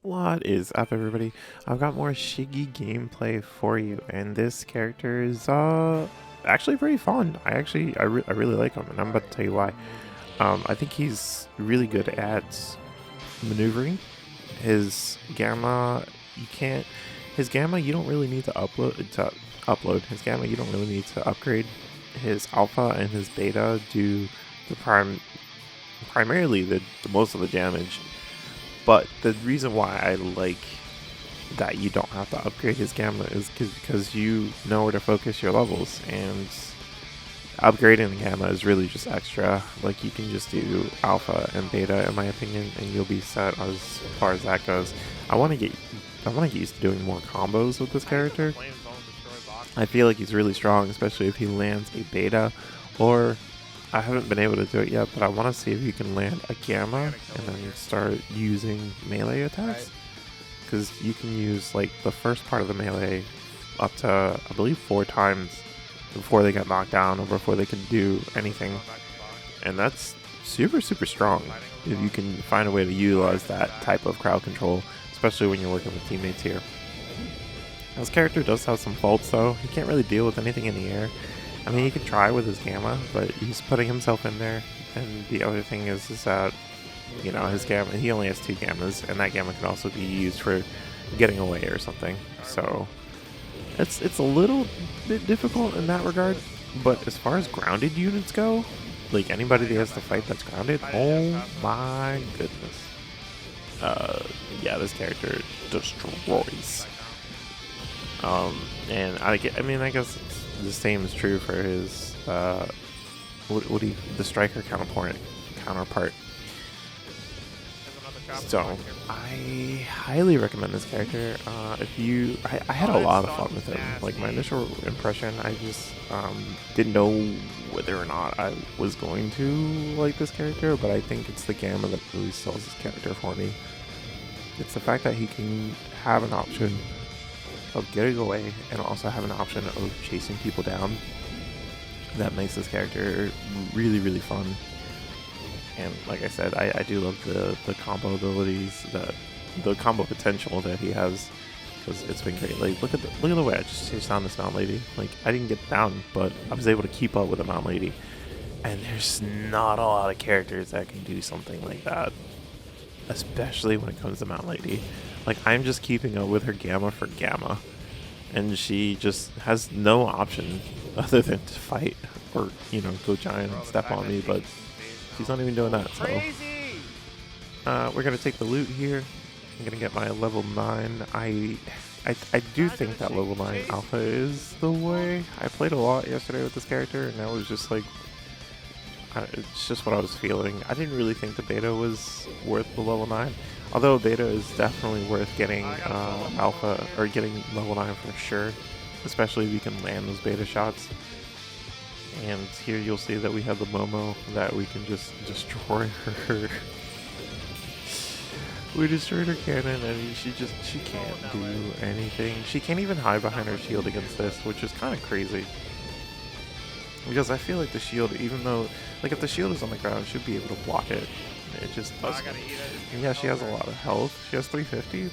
What is up, everybody? I've got more Shiggy gameplay for you, and this character is actually pretty fun. I really like him, and I'm about to tell you why. I think he's really good at maneuvering. His gamma, you can't. His gamma, you don't really need to upload. His gamma, you don't really need to upgrade. His alpha and his beta do the primarily the most of the damage. But the reason why I like that you don't have to upgrade his gamma is because you know where to focus your levels, and upgrading the gamma is really just extra. Like, you can just do alpha and beta, in my opinion, and you'll be set as far as that goes. I want to get used to doing more combos with this character. I feel like he's really strong, especially if he lands a beta, or I haven't been able to do it yet, but I want to see if you can land a gamma and then start using melee attacks. Because you can use like the first part of the melee up to, I believe, 4 times before they get knocked down or before they can do anything. And that's super strong if you can find a way to utilize that type of crowd control, especially when you're working with teammates here. This character does have some faults though. He can't really deal with anything in the air. I mean, he could try with his gamma, but he's putting himself in there. And the other thing is that, you know, his gamma, he only has 2 gammas, and that gamma can also be used for getting away or something. So it's a little bit difficult in that regard. But as far as grounded units go, like anybody that has to fight that's grounded, oh my goodness. Yeah, this character destroys. And I guess the same is true for his the striker counterpart. So I highly recommend this character. I had a lot of fun with him. Like, my initial impression, I just didn't know whether or not I was going to like this character, but I think it's the gamma that really sells this character for me. It's the fact that he can have an option of getting away and also have an option of chasing people down. That makes this character really fun. And like I said, I do love the combo abilities, the combo potential that he has, because it's been great. Like, look at the way I just chased down this Mountain Lady. Like, I didn't get down, but I was able to keep up with the Mountain Lady. And there's not a lot of characters that can do something like that, especially when it comes to Mountain Lady. Like, I'm just keeping up with her gamma for gamma, and she just has no option other than to fight or, you know, go giant and step on me, but she's not even doing that. So we're gonna take the loot here. I'm gonna get my level 9. I do think that level 9 alpha is the way. I played a lot yesterday with this character, and that was just like, it's just what I was feeling. I didn't really think the beta was worth the level 9. Although beta is definitely worth getting alpha, or getting level 9 for sure. Especially if you can land those beta shots. And here you'll see that we have the Momo that we can just destroy her. We destroyed her cannon, and she can't do anything. She can't even hide behind her shield against this, which is kind of crazy. Because I feel like the shield, even though, like, if the shield is on the ground, it should be able to block it. It just doesn't. And yeah, she has a lot of health. She has 350,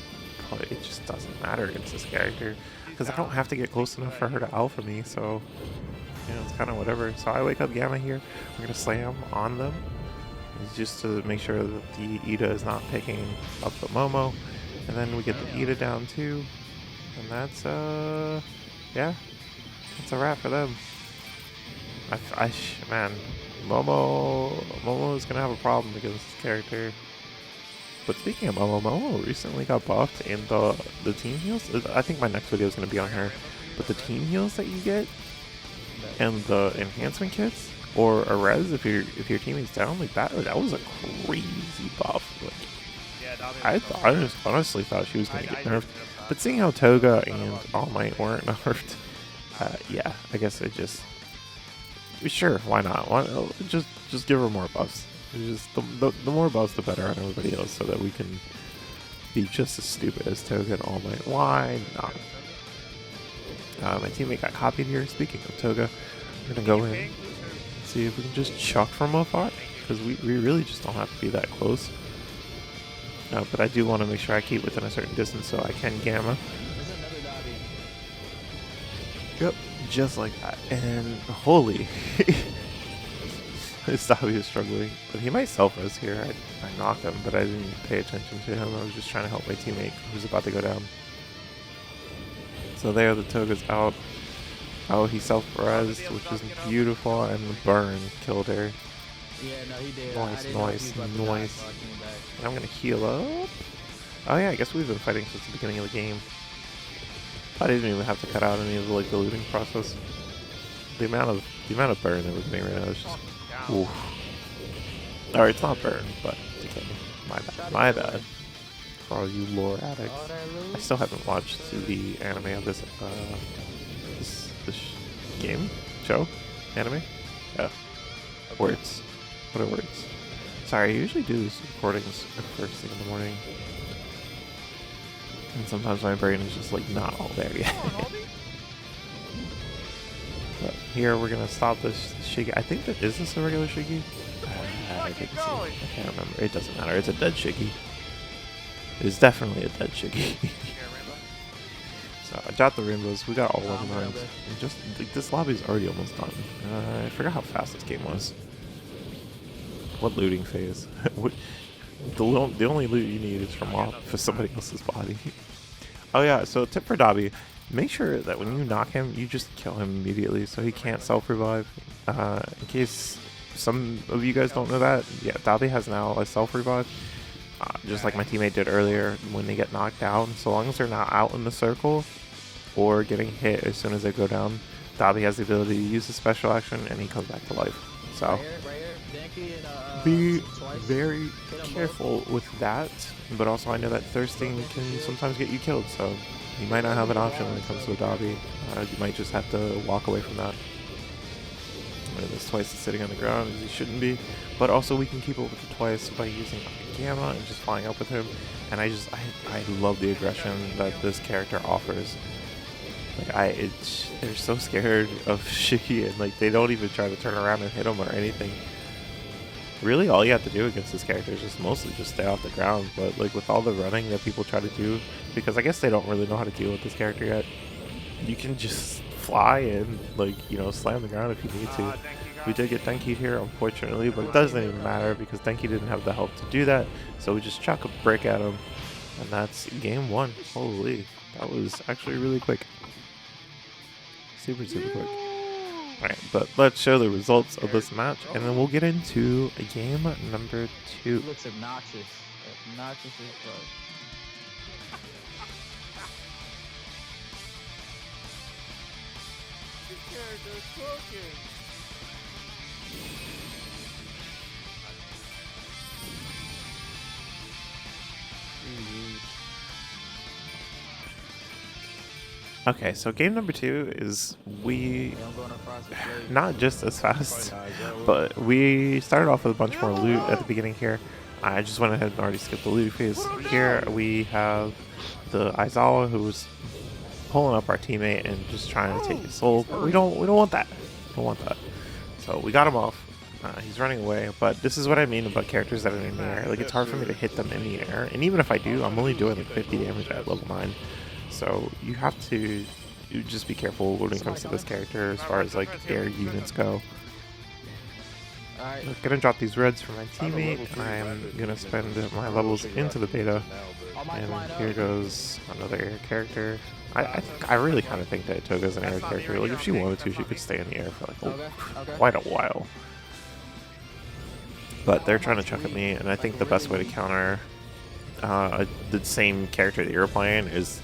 but it just doesn't matter against this character, because I don't have to get close enough for her to alpha me, so, you know, it's kind of whatever. So I wake up Gamma here. We're going to slam on them. It's just to make sure that the Ida is not picking up the Momo. And then we get the Ida down too. And that's, yeah, that's a wrap for them. Man, Momo is gonna have a problem against this character. But speaking of Momo recently got buffed, and the team heals. I think my next video is gonna be on her. But the team heals that you get, and the enhancement kits, or a res if your teammate's down, like that was a crazy buff. Like, I honestly thought she was gonna get nerfed. But seeing how Toga and All Might weren't nerfed, yeah, I guess it just. Sure, why not? Just give her more buffs. Just the more buffs, the better on everybody else, so that we can be just as stupid as Toga and All Might. Why not? My teammate got copied here. Speaking of Toga, we're gonna go in, see if we can just chuck from afar, because we really just don't have to be that close. But I do want to make sure I keep within a certain distance so I can gamma. Yep, just like that. And holy, this Dobby is struggling. But he might self-res here. I knocked him, but I didn't pay attention to him. I was just trying to help my teammate who's about to go down. So there, the Toga's out. Oh, he self-resed, which is beautiful, and the burn killed her. Yeah, no, he did. Nice. And I'm gonna heal up. Oh yeah, I guess we've been fighting since the beginning of the game. I didn't even have to cut out any of the looting process. The amount of burn that we're getting right now is just oof. Or it's not burn, but decay. My bad. For all you lore addicts. I still haven't watched the anime of this game? Show? Anime? Yeah. Words. What are words? Sorry, I usually do these recordings first thing in the morning. And sometimes my brain is just like not all there yet. But here we're gonna stop this Shigi. I think that is this a regular Shigi? I can't remember. It doesn't matter. It's a dead Shigi. It is definitely a dead Shigi. So I got the rainbows. We got all 11 rounds. And just like, this lobby is already almost done. I forgot how fast this game was. What looting phase? The only loot you need is from off for somebody else's body. Oh yeah, so tip for Dobby. Make sure that when you knock him, you just kill him immediately so he can't self-revive. In case some of you guys don't know that, yeah, Dobby has now a self-revive. Just like my teammate did earlier, when they get knocked down, so long as they're not out in the circle or getting hit as soon as they go down, Dobby has the ability to use his special action and he comes back to life. So be very careful with that, but also I know that thirsting can sometimes get you killed, so you might not have an option when it comes to a Dobby. You might just have to walk away from that. And this Twice is sitting on the ground as he shouldn't be, but also we can keep up with the Twice by using Gamma and just flying up with him. And I love the aggression that this character offers. Like they're so scared of Shiki, and like they don't even try to turn around and hit him or anything. Really, all you have to do against this character is just mostly just stay off the ground. But like with all the running that people try to do, because I guess they don't really know how to deal with this character yet, you can just fly and like, you know, slam the ground if you need to. We did get Denki here, unfortunately, but it doesn't even matter because Denki didn't have the help to do that. So we just chuck a brick at him, and that's game one. Holy, that was actually really quick. Super quick. Alright, but let's show the results of this match, and then we'll get into game number 2. He looks obnoxious. Obnoxious as fuck. This character is cooking. Okay, so game number 2 is not just as fast, but we started off with a bunch more loot at the beginning here. I just went ahead and already skipped the loot phase. Here we have the Aizawa who's pulling up our teammate and just trying to take his soul, but we don't want that. We don't want that. So we got him off. He's running away, but this is what I mean about characters that are in the air. Like, it's hard for me to hit them in the air, and even if I do, I'm only doing like 50 damage at level 9. So you have to just be careful when it comes to this character as far as like air units go. I'm gonna drop these reds for my teammate. I'm gonna spend my levels into the beta, and here goes another air character. I really kind of think that Toga's an air character. Like, if she wanted to, she could stay in the air for like quite a while. But they're trying to chuck at me, and I think the best way to counter the same character that you're playing is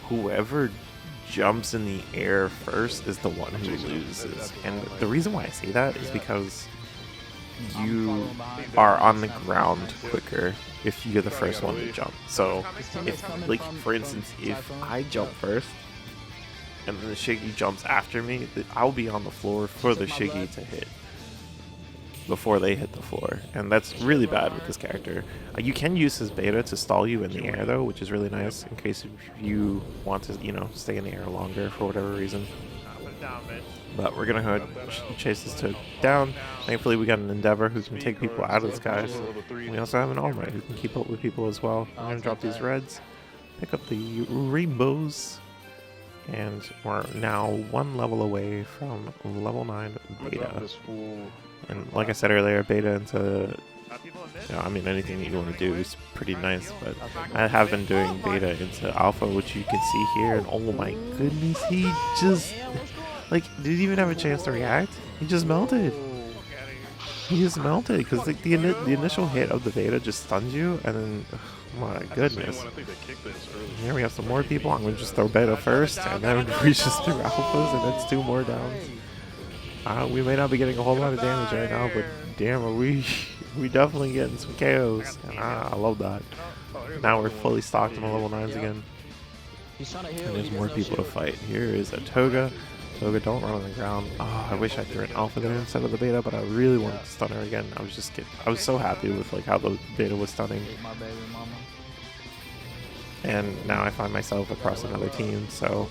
whoever jumps in the air first is the one who loses. And the reason why I say that is because you are on the ground quicker if you're the first one to jump. So, if, like, for instance, if I jump first and then the Shiggy jumps after me, I'll be on the floor for the Shiggy to hit before they hit the floor, and that's really bad with this character. You can use his beta to stall you in the air though, which is really nice in case you want to, you know, stay in the air longer for whatever reason. But we're gonna go ahead and chase this Toad down. Thankfully, we got an Endeavor who can take people out of the skies. We also have an All Might who can keep up with people as well. I'm gonna drop these reds, pick up the rainbows, and we're now one level away from level 9 beta. And like I said earlier, beta into, I mean, anything that you want to do is pretty nice, but I have been doing beta into alpha, which you can see here, and oh my goodness, he just, like, didn't even have a chance to react. He just melted. He just melted, because like, the initial hit of the beta just stuns you, and then, oh my goodness. Here we have some more people. I'm going to just throw beta first, and then we just threw alphas, and that's 2 more downs. We may not be getting a whole lot of damage right now, but damn, are we definitely getting some KOs. And I love that. Now we're fully stocked on the level 9s again. And there's more people to fight. Here is a Toga. Toga, don't run on the ground. Oh, I wish I threw an alpha there instead of the beta, but I really wanted to stun her again. I was so happy with like how the beta was stunning. And now I find myself across another team, so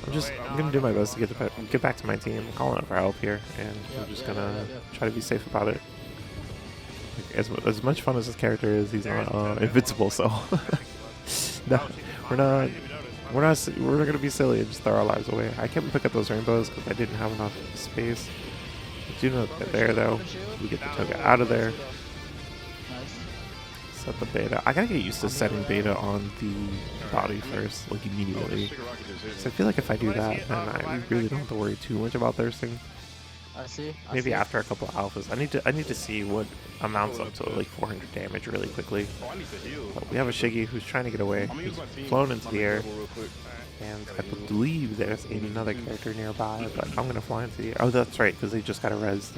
I'm gonna do my best to get back to my team. I'm calling out for help here, and I'm just gonna try to be safe about it. Like, as much fun as this character is, he's not invincible, so no, we're not gonna be silly and just throw our lives away. I can't pick up those rainbows because I didn't have enough space. I do know that they're there though. We get the Toga out of there. Set the beta. I gotta get used to setting beta on the body first, like immediately. So I feel like if I do that, then I really don't have to worry too much about thirsting. Maybe after a couple of alphas. I need to see what amounts up to like 400 damage really quickly. But we have a Shiggy who's trying to get away. He's flown into the air. And I believe there's another character nearby, but I'm gonna fly into the air. Oh, that's right, because they just got a res.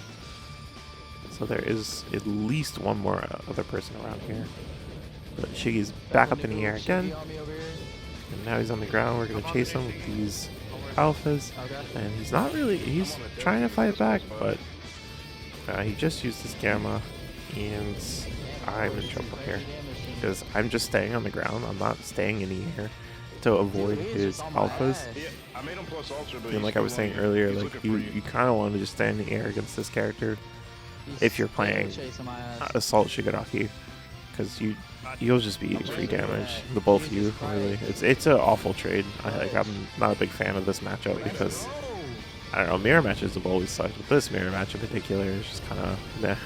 So there is at least one more other person around here. But Shiggy's back up in the air again. And now he's on the ground. We're going to chase him with these alphas. And he's trying to fight back, but he just used his gamma. And I'm in trouble here. Because I'm just staying on the ground. I'm not staying in the air to avoid his alphas. And like I was saying earlier, like you kind of want to just stay in the air against this character if you're playing Assault Shigiraki, because you'll just be eating free damage, the both of you, really. It's an awful trade. I'm not a big fan of this matchup because, I don't know, mirror matches have always sucked, but this mirror match in particular is just kind of meh.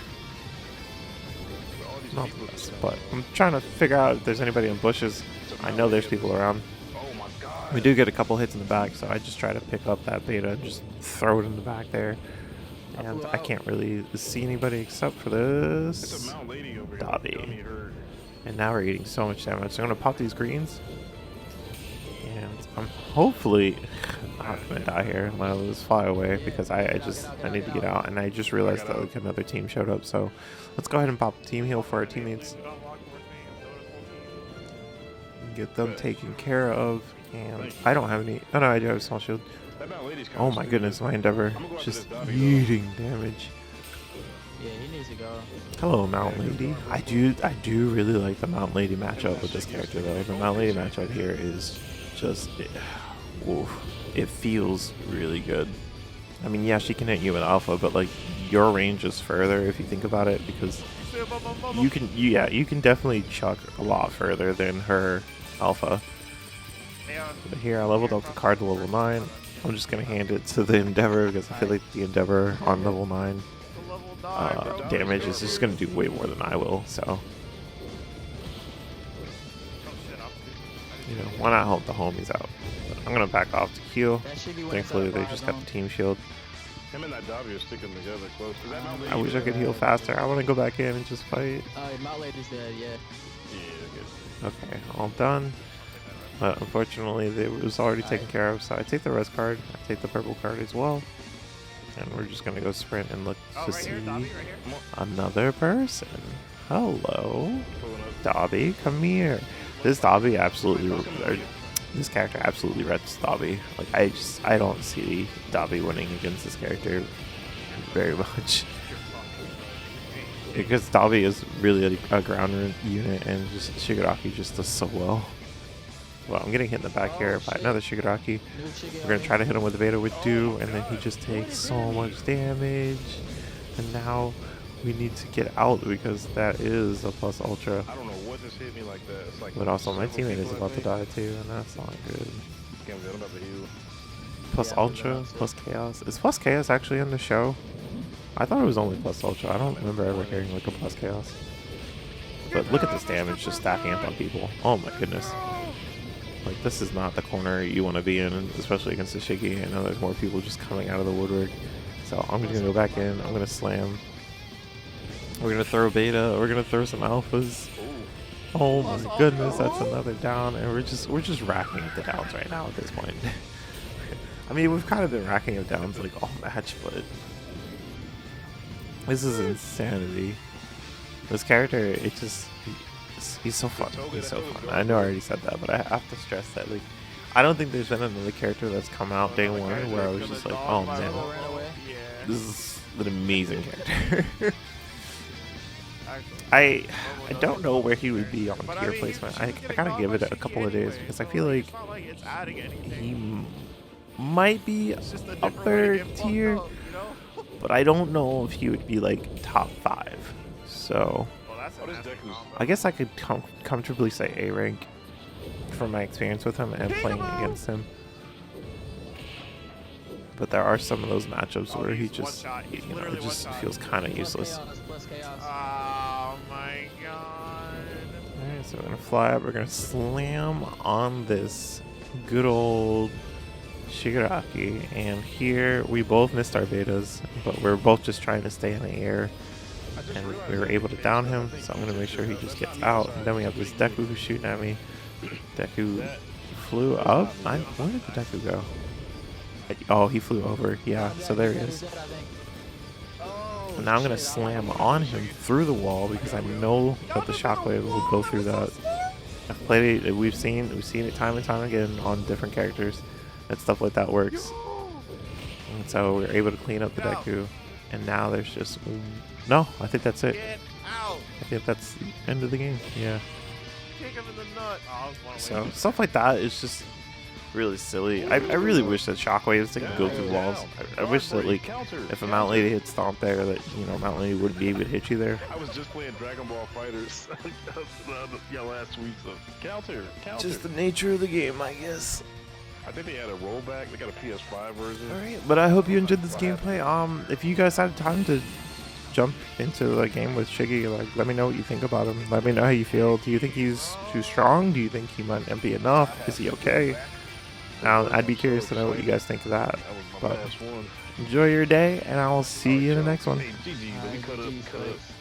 Not the best, but I'm trying to figure out if there's anybody in bushes. I know there's people around. We do get a couple hits in the back, so I just try to pick up that beta and just throw it in the back there. And I can't really see anybody except for this Dobby. And now we're eating so much damage. So I'm going to pop these greens. And I'm hopefully not going to die here. I'm going to just fly away because I need to get out. And I just realized that like another team showed up. So let's go ahead and pop team heal for our teammates. Get them taken care of. And I don't have any. Oh no, I do have a small shield. Oh my goodness, my Endeavor just eating damage. Yeah, he needs to go. Hello, Mount Lady. I do really like the Mount Lady matchup with this character though. The Mount Lady matchup here is just, it feels really good. I mean, yeah, she can hit you with alpha, but like your range is further if you think about it, because you can definitely chuck a lot further than her alpha. But here I leveled up the card to level 9. I'm just going to hand it to the Endeavor because I feel like the Endeavor on level 9 damage is just going to do way more than I will, so. You know, why not help the homies out? But I'm going to back off to heal. Thankfully they just got the team shield. Him and that Dobby are sticking together close. I wish I could heal faster. I want to go back in and just fight. Mount Lady's dead, yeah. Yeah, good. Okay, all done. But unfortunately, it was already taken care of, so I take the res card, I take the purple card as well, and we're just gonna go sprint and look to see another person. Hello, Dobby, come here. This Dobby this character absolutely wrecks Dobby. Like I don't see Dobby winning against this character very much. Because Dobby is really a ground unit, and just Shigiraki just does so well. Well, I'm getting hit in the back here by another Shigiraki. New Shigiraki. We're gonna try to hit him with the beta with Do, and then he just takes so much damage. And now we need to get out because that is a plus ultra. I don't know what just hit me like that. It's like But also my several teammate is people, about I to think. die too, and that's not good. Can't get him up to heal. Plus Yeah, I'm ultra, about to. plus chaos. Is plus chaos actually in the show? I thought it was only plus ultra. I don't remember ever hearing like a plus chaos. But look at this damage just stacking up on people. Oh my goodness. Like, this is not the corner you want to be in, especially against the Shiggy. I know there's more people just coming out of the woodwork. So I'm just going to go back in. I'm going to slam. We're going to throw beta. We're going to throw some alphas. Oh my goodness, that's another down. And we're just racking up the downs right now at this point. I mean, we've kind of been racking up downs like all match, but this is insanity. This character, it just... He's so fun. He's so fun. I know I already said that, but I have to stress that, like, I don't think there's been another character that's come out day one where I was just like, oh man, Ran away. this is an amazing character. I don't know where he would be on tier placement. I gotta give it a couple of days because I feel like he might be upper tier, but I don't know if he would be like top 5. So What is Deku's? I guess I could comfortably say A rank from my experience with him and playing against him. But there are some of those matchups where he just, you know, it just feels kind of useless. Plus chaos. Oh my god. Alright, so we're gonna fly up, we're gonna slam on this good old Shigiraki, and here we both missed our betas, but we're both just trying to stay in the air. And we were able to down him, so I'm gonna make sure he just gets out. And then we have this Deku who's shooting at me. Deku flew up. Where did the Deku go? Oh, he flew over. Yeah, so there he is. And now I'm gonna slam on him through the wall because I know that the shockwave will go through that. I've played it. We've seen it time and time again on different characters, that stuff like that works. And so we're able to clean up the Deku, and now there's just no. I think that's it. Get out. I think that's the end of the game. Yeah. Kick him in the nut. Oh, I was one So away. stuff like that is just really silly. I really wish that shockwaves could go through walls. I wish that, like, if a Mount Lady had stomped there, that, you know, Mount Lady would be able to hit you there. I was just playing Dragon Ball Fighters last week, so counter. Just the nature of the game, I guess. I think they had a rollback. They got a PS5 version. Alright, but I hope you enjoyed this gameplay. If you guys have time to jump into a game with Shiggy, like, let me know what you think about him. Let me know how you feel. Do you think he's too strong? Do you think he might not be enough? Is he okay? Now, I'd be curious to know what you guys think of that. That was my But last one. enjoy your day, and I will see you in the next one. Hey, GG, but we cut up. GG's,